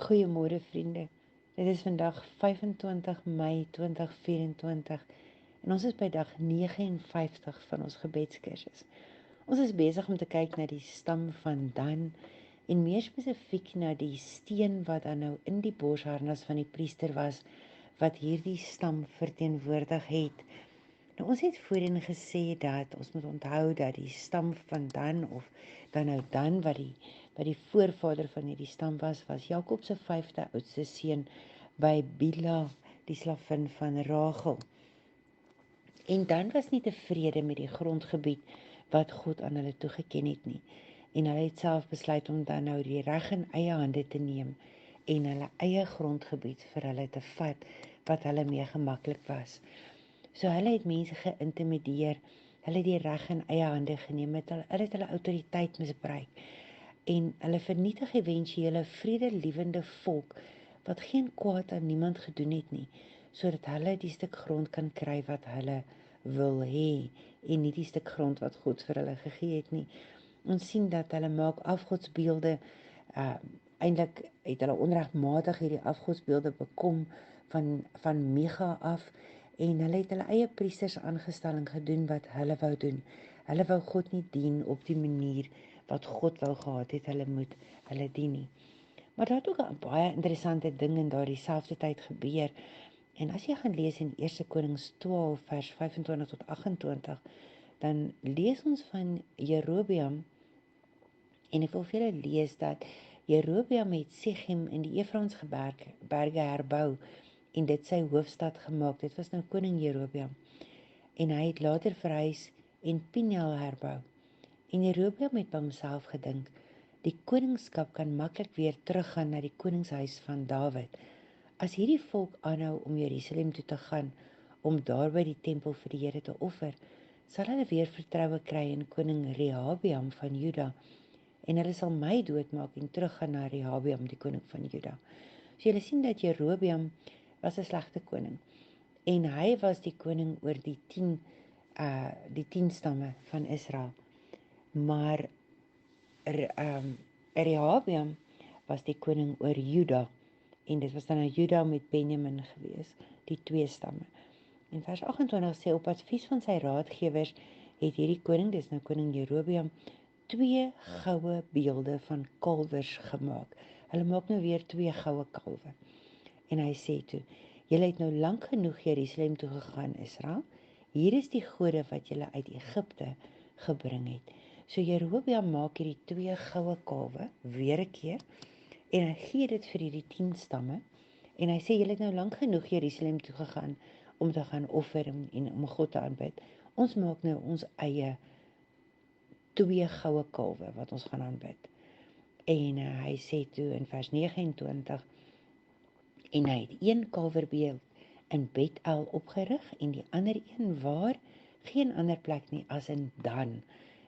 Goeiemôre vriende. Dit is vandag 25 Mei 2024 en ons is by dag 59 van ons gebedskursus. Ons is besig om te kyk na die stam van Dan en meer spesifiek na die steen wat dan nou in die borsharnas van die priester was, wat hierdie stam verteenwoordig het. Nou, ons het voorheen gesê dat ons moet onthou dat die stam van Dan, of dan nou Dan wat die voorvader van hierdie stam was Jakob se 5de oudste seun by Bila, die slavin van Rachel. En Dan was nie tevrede met die grondgebied wat God aan hulle toegeken het nie. En hulle het self besluit om dan nou die reg in eie hande te neem en hulle eie grondgebied vir hulle te vat wat hulle mee gemaklik was. So hulle het mense geïntimideer, hulle het die reg in eie hande geneem, hulle het hulle autoriteit misbruik en hulle vernietig eventuele vredelewende volk wat geen kwaad aan niemand gedoen het nie, sodat hulle die stuk grond kan kry wat hulle wil hê en nie die stuk grond wat God vir hulle gegee het nie. Ons sien dat hulle maak afgodsbeelde, eintlik het hulle onregmatig hierdie afgodsbeelde bekom van Micha af. En hulle het hulle eie priesters aangestel en gedoen wat hulle wou doen. Hulle wou God nie dien op die manier wat God wou gehad het hulle moet hulle dien nie. Maar daar het ook 'n baie interessante ding in daardie selfde tyd gebeur. En as jy gaan lees in 1 Konings 12 vers 25 tot 28, dan lees ons van Jerobeam, en ek wil vir julle lees dat Jerobeam het Sechem in die Efraimse berge herbou en dit sy hoofstad gemaak. Dit was nou koning Jerobeam. En hy het later verhuis en Peniel herbou. En Jerobeam het by homself gedink, die koningskap kan maklik weer teruggaan na die koningshuis van Dawid. As hierdie volk aanhou om Jerusalem toe te gaan, om daar by die tempel vir die Here te offer, sal hulle weer vertroue kry in koning Rehabeam van Juda, en hulle sal my doodmaak en teruggaan na Rehabeam, die koning van Juda. So julle sien dat Jerobeam was 'n slegte koning. En hy was die koning oor die 10 stamme van Israel. Maar Rehabeam was die koning oor Juda. En dit was dan nou Juda met Benjamin gewees, die 2 stamme. En vers 28 sê, op advies van sy raadgewers het hierdie koning, dis nou koning Jerobeam, 2 goue beelde van kalwers gemaak. Hulle maak nou weer 2 goue kalwe. En hy sê toe, julle het nou lank genoeg Jerusalem toe gegaan, Israel. Hier is die gode wat julle uit Egipte gebring het. So Jerobeam maak hierdie 2 goue kalwe weer 'n keer en hy gee dit vir hierdie 10 stamme. En hy sê, julle het nou lank genoeg Jerusalem toe gegaan om te gaan offer en om God te aanbid. Ons maak nou ons eie 2 goue kalwe wat ons gaan aanbid. En hy sê toe in vers 29, en hy het 1 kalverbeeld in Bethel opgerig en die ander een waar geen ander plek nie as in Dan.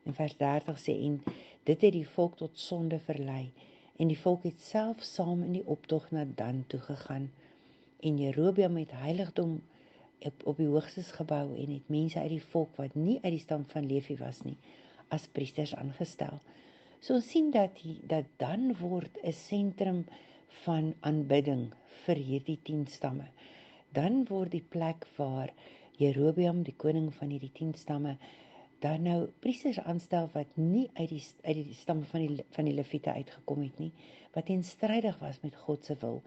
En vers 30 sê, en dit het die volk tot sonde verlei, en die volk het self saam in die optog na Dan toe gegaan. En Jerobeam het heiligdom op die hoogstes gebou en het mense uit die volk wat nie uit die stam van Levi was nie, as priesters aangestel. So ons sien dat Dan word 'n sentrum van aanbidding vir hierdie 10 stamme. Dan word die plek waar Jerobeam, die koning van hierdie 10 stamme, dan nou priesters aanstel wat nie uit die stam van die Lewiete uitgekom het nie, wat teenstrydig was met God se wil.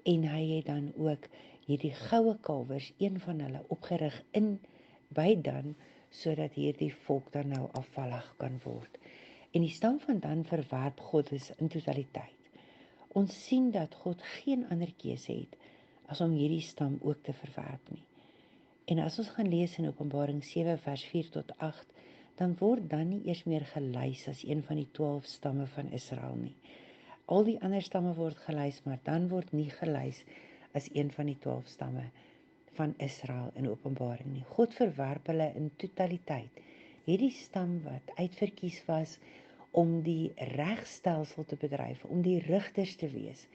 En hy het dan ook hierdie goue kalwers, een van hulle, opgerig by Dan, sodat hierdie volk dan nou afvallig kan word. En die stam van Dan verwerp God in totaliteit. Ons sien dat God geen ander keuse het as om hierdie stam ook te verwerp nie. En as ons gaan lees in Openbaring 7 vers 4 tot 8, dan word Dan nie eers meer gelys as een van die 12 stamme van Israel nie. Al die ander stamme word gelys, maar Dan word nie gelys as een van die 12 stamme van Israel in Openbaring nie. God verwerp hulle in totaliteit. Hierdie stam wat uitverkies was om die regstelsel te bedryf, om die rigters te wees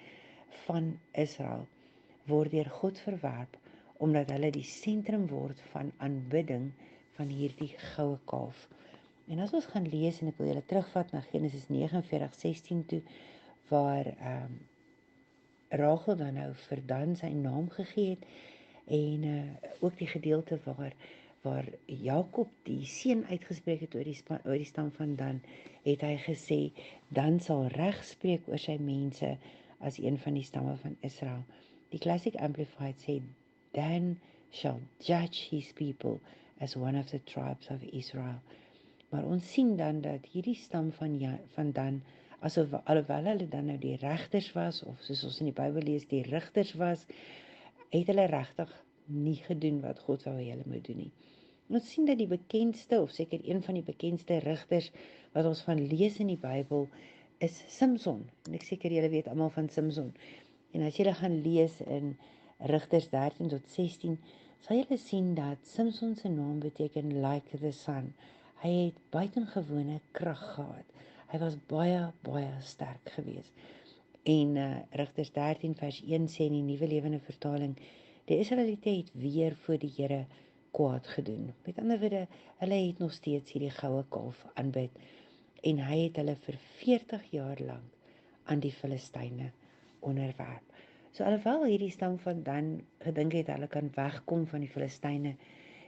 van Israel, word deur God verwerp, omdat hulle die sentrum word van aanbidding van hierdie goue kalf. En as ons gaan lees, en ek wil julle terugvat na Genesis 49:16 toe, waar Rachel dan nou vir Dan sy naam gegee het en ook die gedeelte waar Jakob die seën uitgespreek het oor die stam van Dan, het hy gesê Dan sal reg spreek oor sy mense as een van die stamme van Israel. Die Classic Amplified sê Dan shall judge his people as one of the tribes of Israel. Maar ons sien dan dat hierdie stam van Dan, alhoewel hulle dan nou die regters was, of soos ons in die Bybel lees, die rigters was, het hulle regtig nie gedoen wat God wou hê hulle moet doen nie. Ons sien dat die bekendste, of seker een van die bekendste rigters wat ons van lees in die Bybel, is Simson. En ek seker julle weet almal van Simson. En as julle gaan lees in Rigters 13 tot 16, sal julle sien dat Simson se naam beteken like the sun. Hy het buitengewone krag gehad. Hy was baie, baie sterk geweest. En Rigters 13 vers 1 sê in die Nuwe Lewende Vertaling, die Israeliete het weer voor die Here kwaad gedoen. Met ander woorde, hulle het nog steeds hierdie goue kalf aanbid. En hy het hulle vir 40 jaar lank aan die Filistyne onderwerp. So alhoewel hierdie stam van Dan gedink het hulle kan wegkom van die Filistyne,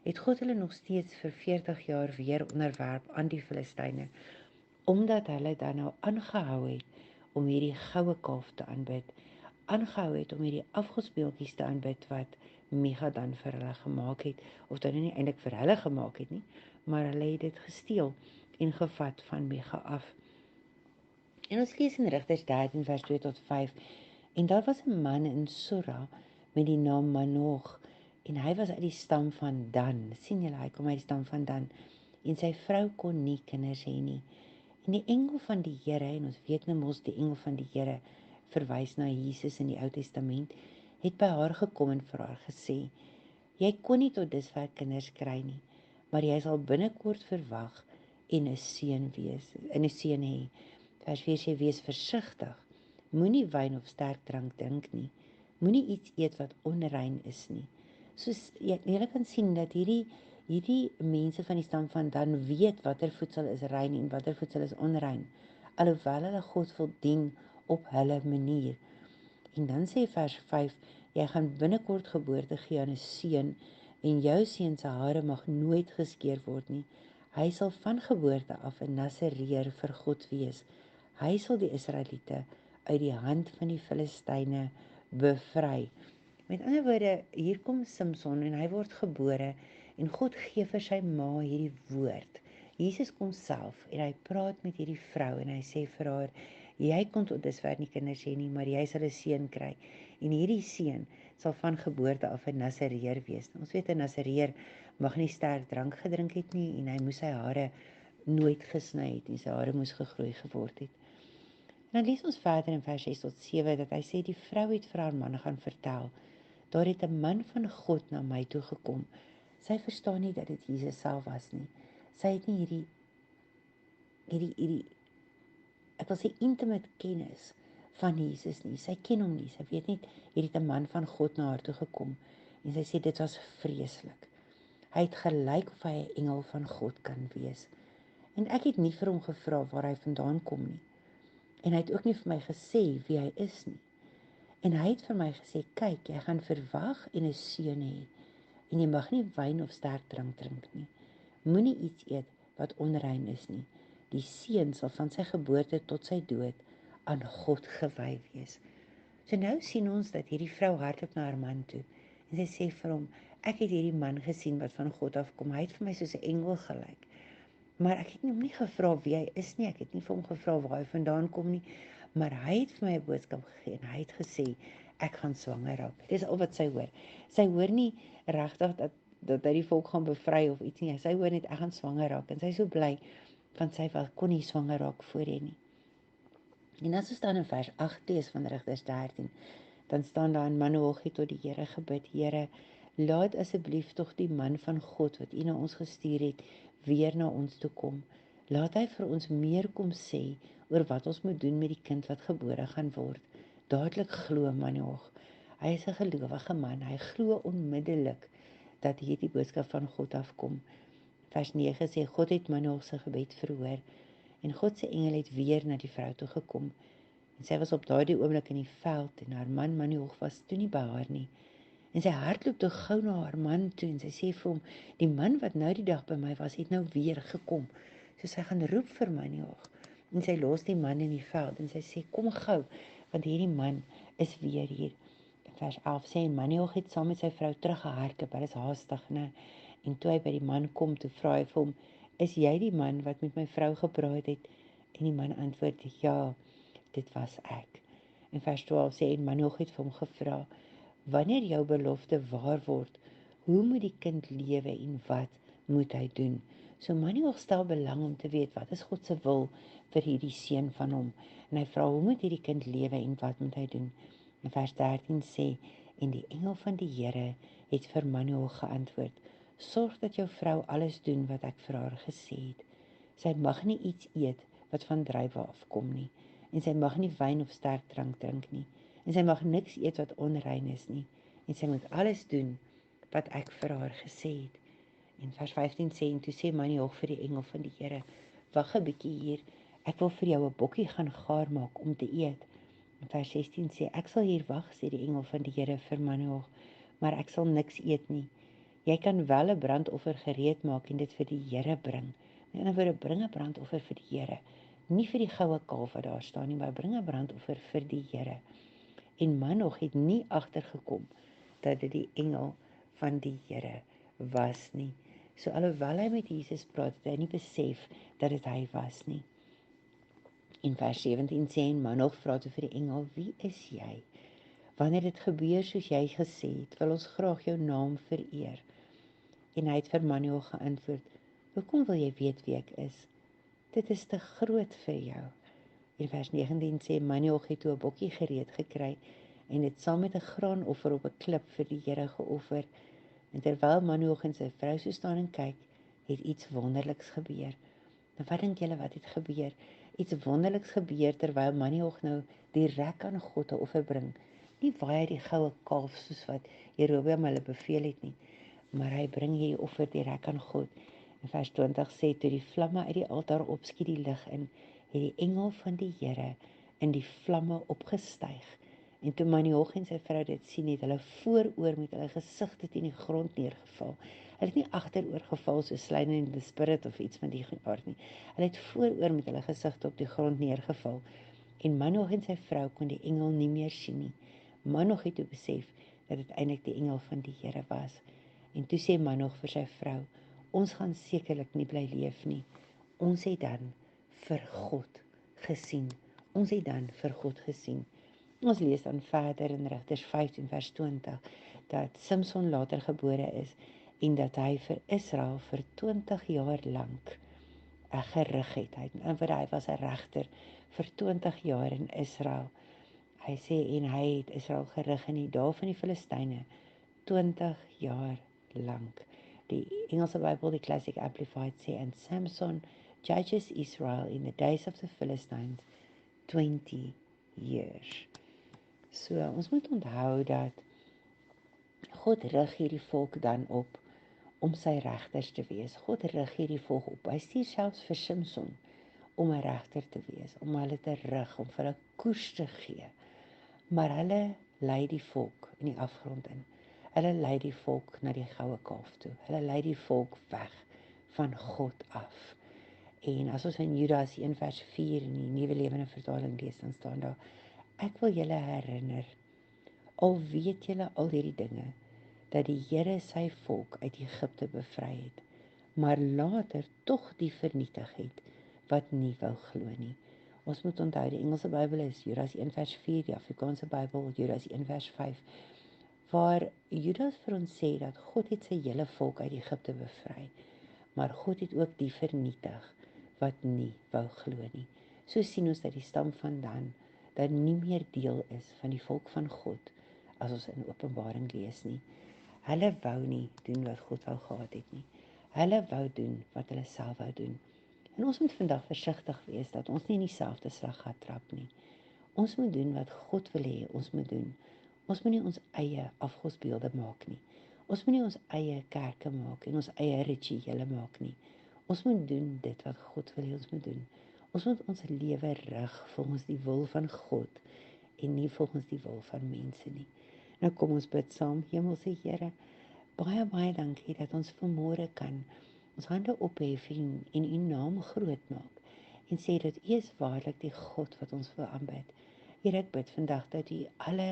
het God hulle nog steeds vir 40 jaar weer onderwerp aan die Filistyne, omdat hulle dan nou aangehou het om hierdie goue kalf te aanbid, aangehou het om hierdie afgodsbeeldjies te aanbid wat Micha dan vir hulle gemaak het, of dan nie eintlik vir hulle gemaak het nie, maar hulle het dit gesteel en gevat van Micha af. En ons lees in Rigters 13 vers 2 tot 5, en daar was 'n man in Sora met die naam Manoch, en hy was uit die stam van Dan. Sien julle, hy kom uit die stam van Dan, en sy vrou kon nie kinders hê nie. En die engel van die Here, en ons weet nou mos die engel van die Here verwys na Jesus in die Ou Testament, het by haar gekom en vir haar gesê, jy kon nie tot dusver kinders kry nie, maar jy sal binnekort verwag en 'n seun hê. Vers 4 sê, wees versigtig, moenie wyn of sterk drank drink nie, moenie iets eet wat onrein is nie. Soos julle kan sien dat hierdie mense van die stam van Dan weet watter voedsel is rein en watter voedsel is onrein, alhoewel hulle God wil dien op hulle manier. En dan sê vers 5, jy gaan binnekort geboorte gee aan 'n seun, en jou seun se hare mag nooit geskeer word nie. Hy sal van geboorte af 'n Nasareër vir God wees. Hy sal die Israeliete uit die hand van die Filistyne bevry. Met ander woorde, hier kom Simson en hy word gebore en God gee vir sy ma hierdie woord. Jesus kom self en hy praat met hierdie vrou en hy sê vir haar, jy kon tot dusver nie kinders hê nie, maar jy sal 'n seun kry. En hierdie seun sal van geboorte af 'n Nasareër wees. Ons weet 'n Nasareër mag nie sterk drank gedrink het nie en hy moes sy hare nooit gesny het en sy hare moes gegroei geword het. En dan lees ons verder in vers 6 tot 7 dat hy sê die vrou het vir haar man gaan vertel, daar het 'n man van God na my toe gekom. Sy verstaan nie dat dit Jesus self was nie. Sy het nie hierdie ek wil sê intimate kennis van Jesus nie. Sy ken hom nie. Sy weet nie, hier het 'n man van God na haar toe gekom. En sy sê dit was vreeslik. Hy het gelyk of hy 'n engel van God kan wees. En ek het nie vir hom gevra waar hy vandaan kom nie. En hy het ook nie vir my gesê wie hy is nie. En hy het vir my gesê, kyk, jy gaan verwag en 'n seun hê. En jy mag nie wyn of sterk drank drink nie. Moenie iets eet wat onrein is nie. Die seun sal van sy geboorte tot sy dood aan God gewy wees. So nou sien ons dat hierdie vrou hardloop na haar man toe. En sy sê vir hom, ek het hierdie man gesien wat van God afkom. Hy het vir my soos 'n engel gelyk. Maar ek het hom nie gevra wie hy is nie. Ek het nie vir hom gevra waar hy vandaan kom nie. Maar hy het vir my 'n boodskap gegee en hy het gesê, ek gaan swanger raak. Dis al wat sy hoor. Sy hoor nie regtig dat hy die volk gaan bevry of iets nie. Sy hoor net, ek gaan swanger raak. En sy is so bly, want sy kon nie swanger raak voorheen nie. En as ons dan in vers 8 lees van Rigters 13, dan staan daar in Manoach het tot die Here gebid, Here, laat asseblief tog die man van God wat U na ons gestuur het, weer na ons toe kom. Laat hy vir ons meer kom sê oor wat ons moet doen met die kind wat gebore gaan word. Dadelik glo Manoach. Hy is 'n gelowige man. Hy glo onmiddellik dat hierdie boodskap van God afkom. Vers 9 sê, God het Manoach se gebed verhoor, en God se engel het weer na die vrou toe gekom. En sy was op daardie oomblik in die veld en haar man Manoeg was toe nie by haar nie. En sy hardloop toe gou na haar man toe en sy sê vir hom, die man wat nou die dag by my was, het nou weer gekom. So sy gaan roep vir Manoeg. En sy los die man in die veld en sy sê, kom gou, want hierdie man is weer hier. In vers 11 sê, en Manoeg het saam met sy vrou teruggehardloop, hy is haastig, né? En toe hy by die man kom, toe vra hy vir hom, is jy die man wat met my vrou gepraat het? En die man antwoord, ja, dit was ek. En vers 12 sê, en Manoeg het vir hom gevra, wanneer jou belofte waar word, hoe moet die kind lewe en wat moet hy doen? So Manoeg stel belang om te weet, wat is God se wil vir hierdie seun van hom? En hy vra, hoe moet hierdie kind lewe en wat moet hy doen? En vers 13 sê, en die engel van die Here het vir Manoeg geantwoord, sorg dat jou vrou alles doen wat ek vir haar gesê het. Sy mag nie iets eet wat van druiwe afkom nie, en sy mag nie wyn of sterk drank drink nie, en sy mag niks eet wat onrein is nie, en sy moet alles doen wat ek vir haar gesê het. En vers 15 sê, en toe sê Manoeg vir die engel van die Here, wag 'n bietjie hier, ek wil vir jou 'n bokkie gaan gaar maak om te eet. En vers 16 sê, ek sal hier wag, sê die engel van die Here vir Manoeg, maar ek sal niks eet nie. Jy kan wel 'n brandoffer gereed maak en dit vir die Here bring. In 'n ander woorde, bring 'n brandoffer vir die Here. Nie vir die goue kalf wat daar staan nie, maar bring 'n brandoffer vir die Here. En Manoeg het nie agtergekom dat dit die engel van die Here was nie. So alhoewel hy met Jesus praat, het hy nie besef dat dit hy was nie. In vers 17 sê, en Manoeg vra toe vir die engel, wie is jy? Wanneer dit gebeur soos jy gesê het, wil ons graag jou naam vereer. En hy het vir Manoeg geantwoord, hoekom wil jy weet wie ek is? Dit is te groot vir jou. In vers 19 sê, Manoeg het toe 'n bokkie gereed gekry en dit saam met 'n graanoffer op 'n klip vir die Here geoffer. En terwyl Manoeg en sy vrou so staan en kyk, het iets wonderliks gebeur. Nou wat dink julle wat het gebeur? Iets wonderliks gebeur terwyl Manoeg nou die rek aan God 'n offer bring. Nie waai hy die goue kalf soos wat Jerobeam hulle beveel het nie, maar hy bring hierdie offer direk aan God. En vers 20 sê, toe die vlamme uit die altaar opskiet die lig in, het die engel van die Here in die vlamme opgestyg. En toe Manoeg en sy vrou dit sien, het hulle vooroor met hulle gesigte teen die grond neergeval. Hulle het nie agteroor geval soos Slain in the Spirit of iets van die aard nie. Hulle het vooroor met hulle gesigte op die grond neergeval. En Manoeg en sy vrou kon die engel nie meer sien nie. Manoeg het toe besef dat dit eintlik die engel van die Here was. En toe sê Manoeg vir sy vrou, ons gaan sekerlik nie bly leef nie. Ons het dan vir God gesien. Ons het dan vir God gesien. Ons lees dan verder in Rigters 15 vers 20, dat Samson later gebore is, en dat hy vir Israel vir 20 jaar lank gerig het. Hy was 'n regter vir 20 jaar in Israel. Hy sê, en hy het Israel gerig in die dae van die Filistyne, 20 jaar lank. Die Engelse Bybel, die Classic Amplified sê, and Samson judges Israel in the days of the Philistines 20 years. So, ons moet onthou dat God rig hierdie volk dan op om sy regters te wees. God rig hierdie volk op. Hy stuur selfs vir Samson om 'n regter te wees, om hulle te rig, om vir hulle koers te gee. Maar hulle lei die volk in die afgrond in. Hulle lei die volk na die goue kalf toe. Hulle lei die volk weg van God af. En as ons in Judas 1 vers 4 in die Nuwe Lewende Vertaling lees, dan staan daar, ek wil julle herinner, al weet julle al hierdie dinge, dat die Here sy volk uit Egipte bevry het, maar later tog die vernietig het, wat nie wou glo nie. Ons moet onthou, die Engelse Bybel is Judas 1 vers 4, die Afrikaanse Bybel Judas 1 vers 5, waar Judas vir ons sê dat God het sy hele volk uit Egipte bevry, maar God het ook die vernietig wat nie wou glo nie. So sien ons dat die stam van Dan nie meer deel is van die volk van God, as ons in Openbaring lees nie. Hulle wou nie doen wat God wou gehad het nie. Hulle wou doen wat hulle self wou doen. En ons moet vandag versigtig wees dat ons nie in dieselfde slag gaan trap nie. Ons moet doen wat God wil hê ons moet doen. Ons moet nie ons eie afgodsbeelde maak nie. Ons moet nie ons eie kerke maak en ons eie rituele maak nie. Ons moet doen dit wat God wil hê ons moet doen. Ons moet ons lewe rig volgens die wil van God en nie volgens die wil van mense nie. Nou kom ons bid saam. Hemelse Here, baie baie dankie dat ons vanmôre kan ons hande ophef en U naam groot maak en sê dat U is waarlik die God wat ons wil aanbid. Here, ek bid vandag dat U alle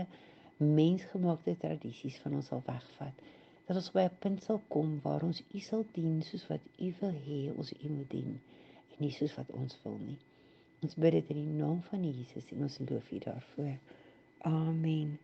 mensgemaakte tradisies van ons sal wegvat. Dat ons by 'n punt sal kom waar ons U sal dien soos wat U wil hê ons U moet dien en nie soos wat ons wil nie. Ons bid dit in die naam van Jesus en ons loof U daarvoor. Amen.